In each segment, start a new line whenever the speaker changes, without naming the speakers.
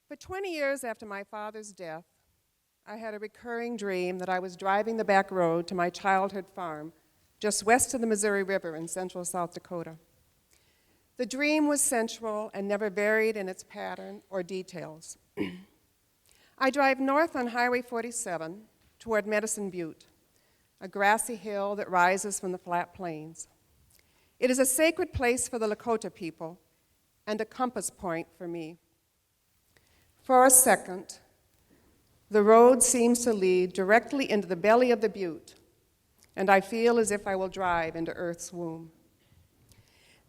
For 20 years after my father's death, I had a recurring dream that I was driving the back road to my childhood farm just west of the Missouri River in central South Dakota. The dream was sensual and never varied in its pattern or details. I drive north on Highway 47 toward Medicine Butte, a grassy hill that rises from the flat plains. It is a sacred place for the Lakota people and a compass point for me. For a second, the road seems to lead directly into the belly of the butte, and I feel as if I will drive into Earth's womb.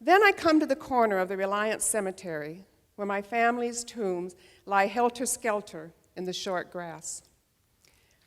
Then I come to the corner of the Reliance Cemetery, where my family's tombs lie helter-skelter in the short grass.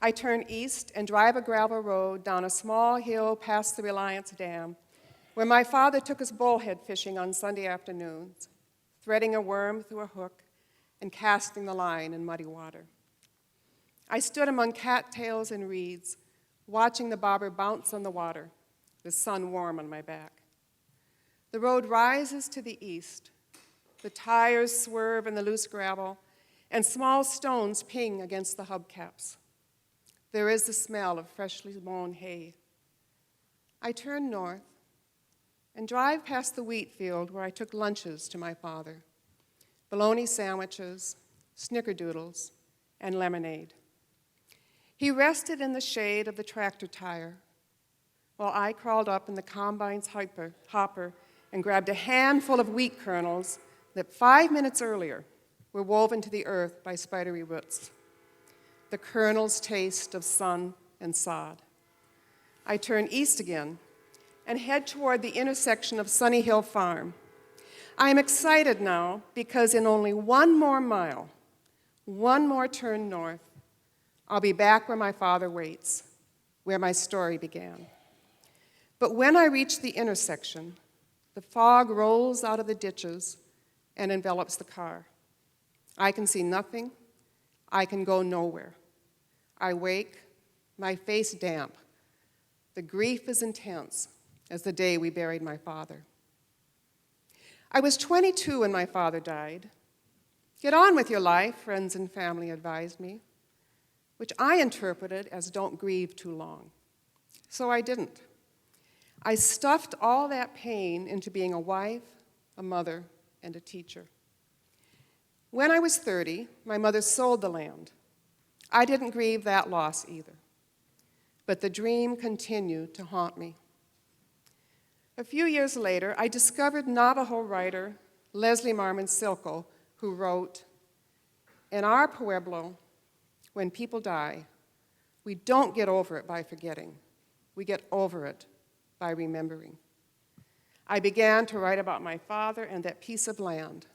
I turn east and drive a gravel road down a small hill past the Reliance Dam, where my father took us bullhead fishing on Sunday afternoons, threading a worm through a hook and casting the line in muddy water. I stood among cattails and reeds, watching the bobber bounce on the water, the sun warm on my back. The road rises to the east. The tires swerve in the loose gravel, and small stones ping against the hubcaps. There is the smell of freshly mown hay. I turn north and drive past the wheat field where I took lunches to my father: bologna sandwiches, snickerdoodles, and lemonade. He rested in the shade of the tractor tire while I crawled up in the combine's hopper and grabbed a handful of wheat kernels that 5 minutes earlier were woven to the earth by spidery roots. The kernels' taste of sun and sod. I turn east again and head toward the intersection of Sunny Hill Farm. I am excited now because in only one more mile, one more turn north, I'll be back where my father waits, where my story began. But when I reach the intersection, the fog rolls out of the ditches and envelops the car. I can see nothing. I can go nowhere. I wake, my face damp. The grief is intense as the day we buried my father. I was 22 when my father died. Get on with your life, friends and family advised me, which I interpreted as don't grieve too long. So I didn't. I stuffed all that pain into being a wife, a mother, and a teacher. When I was 30, my mother sold the land. I didn't grieve that loss either, but the dream continued to haunt me. A few years later, I discovered Navajo writer Leslie Marmon Silko, who wrote, "In our Pueblo, when people die, we don't get over it by forgetting. We get over it by remembering." I began to write about my father and that piece of land,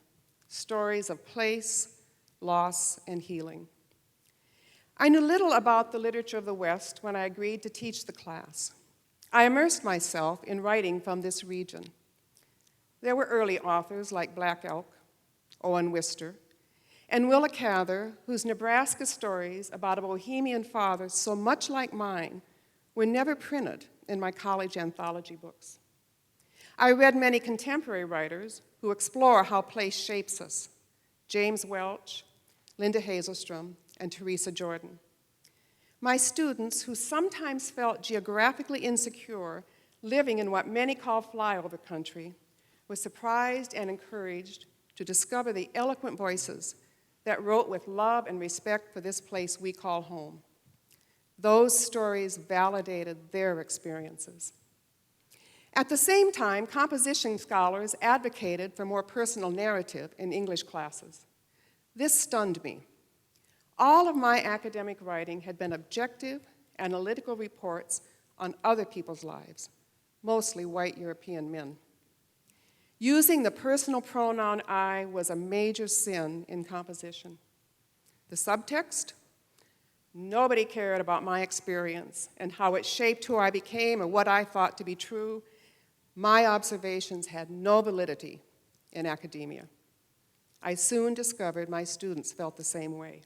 stories of place, loss, and healing. I knew little about the literature of the West when I agreed to teach the class. I immersed myself in writing from this region. There were early authors like Black Elk, Owen Wister, and Willa Cather, whose Nebraska stories about a Bohemian father so much like mine were never printed in my college anthology books. I read many contemporary writers who explore how place shapes us: James Welch, Linda Hazelstrom, and Teresa Jordan. My students, who sometimes felt geographically insecure living in what many call flyover country, were surprised and encouraged to discover the eloquent voices that wrote with love and respect for this place we call home. Those stories validated their experiences. At the same time, composition scholars advocated for more personal narrative in English classes. This stunned me. All of my academic writing had been objective, analytical reports on other people's lives, mostly white European men. Using the personal pronoun I was a major sin in composition. The subtext? Nobody cared about my experience and how it shaped who I became or what I thought to be true. My observations had no validity in academia. I soon discovered my students felt the same way.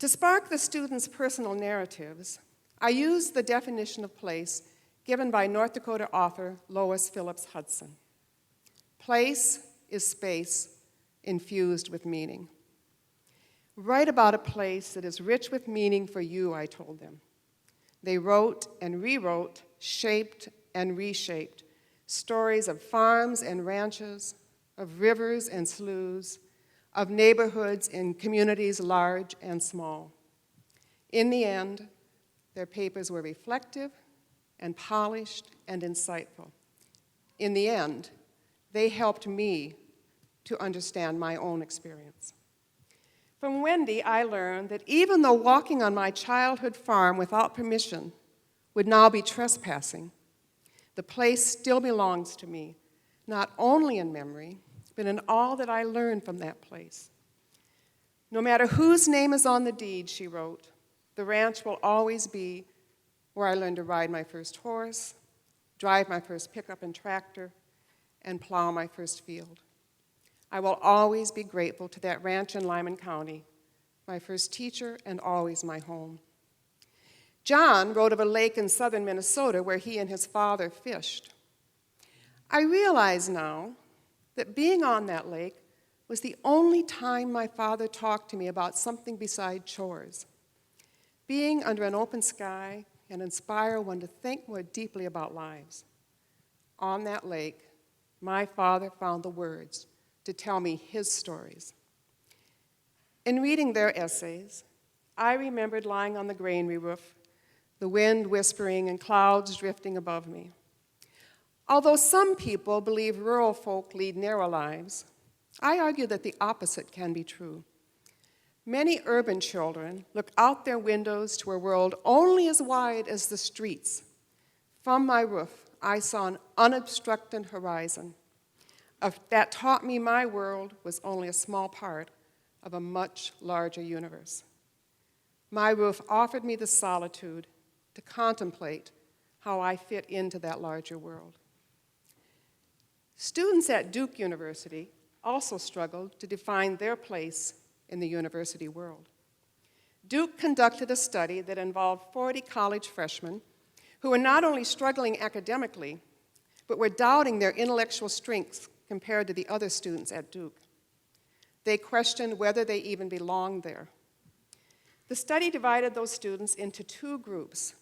To spark the students' personal narratives, I used the definition of place given by North Dakota author Lois Phillips Hudson. Place is space infused with meaning. Write about a place that is rich with meaning for you, I told them. They wrote and rewrote, shaped and reshaped stories of farms and ranches, of rivers and sloughs, of neighborhoods and communities large and small. In the end, their papers were reflective and polished and insightful. In the end, they helped me to understand my own experience. From Wendy, I learned that even though walking on my childhood farm without permission would now be trespassing, the place still belongs to me, not only in memory, but in all that I learned from that place. No matter whose name is on the deed, she wrote, the ranch will always be where I learned to ride my first horse, drive my first pickup and tractor, and plow my first field. I will always be grateful to that ranch in Lyman County, my first teacher and always my home. John wrote of a lake in southern Minnesota where he and his father fished. I realize now that being on that lake was the only time my father talked to me about something beside chores. Being under an open sky can inspire one to think more deeply about lives. On that lake, my father found the words to tell me his stories. In reading their essays, I remembered lying on the granary roof, the wind whispering and clouds drifting above me. Although some people believe rural folk lead narrow lives, I argue that the opposite can be true. Many urban children look out their windows to a world only as wide as the streets. From my roof, I saw an unobstructed horizon that taught me my world was only a small part of a much larger universe. My roof offered me the solitude to contemplate how I fit into that larger world. Students at Duke University also struggled to define their place in the university world. Duke conducted a study that involved 40 college freshmen who were not only struggling academically, but were doubting their intellectual strengths compared to the other students at Duke. They questioned whether they even belonged there. The study divided those students into two groups.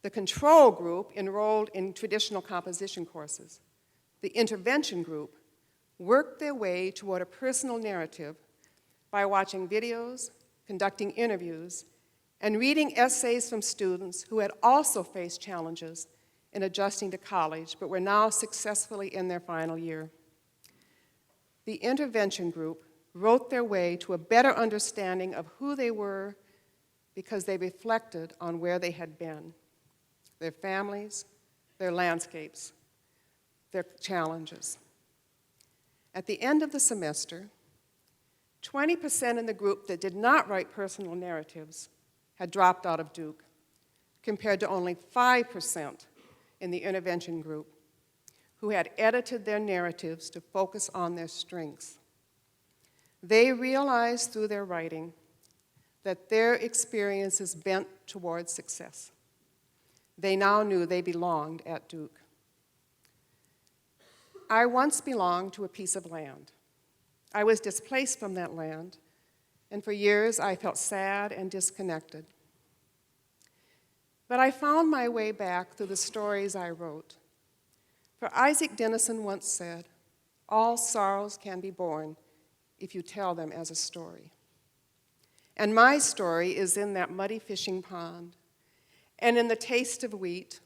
The control group enrolled in traditional composition courses. The intervention group worked their way toward a personal narrative by watching videos, conducting interviews, and reading essays from students who had also faced challenges in adjusting to college, but were now successfully in their final year. The intervention group wrote their way to a better understanding of who they were because they reflected on where they had been, their families, their landscapes, their challenges. At the end of the semester, 20% in the group that did not write personal narratives had dropped out of Duke, compared to only 5% in the intervention group who had edited their narratives to focus on their strengths. They realized through their writing that their experiences bent towards success. They now knew they belonged at Duke. I once belonged to a piece of land. I was displaced from that land, and for years I felt sad and disconnected. But I found my way back through the stories I wrote. For Isaac Dennison once said, "All sorrows can be borne if you tell them as a story." And my story is in that muddy fishing pond, and in the taste of wheat,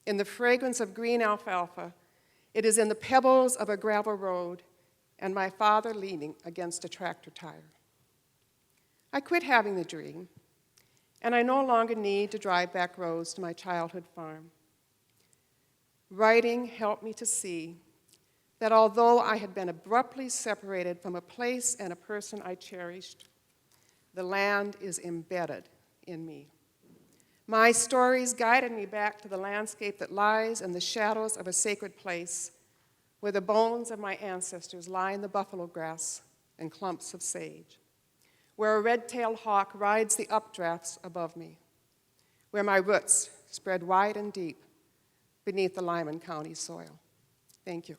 in the fragrance of green alfalfa. It is in the pebbles of a gravel road, and my father leaning against a tractor tire. I quit having the dream, and I no longer need to drive back roads to my childhood farm. Writing helped me to see that although I had been abruptly separated from a place and a person I cherished, the land is embedded in me. My stories guided me back to the landscape that lies in the shadows of a sacred place where the bones of my ancestors lie in the buffalo grass and clumps of sage, where a red-tailed hawk rides the updrafts above me, where my roots spread wide and deep beneath the Lyman County soil. Thank you.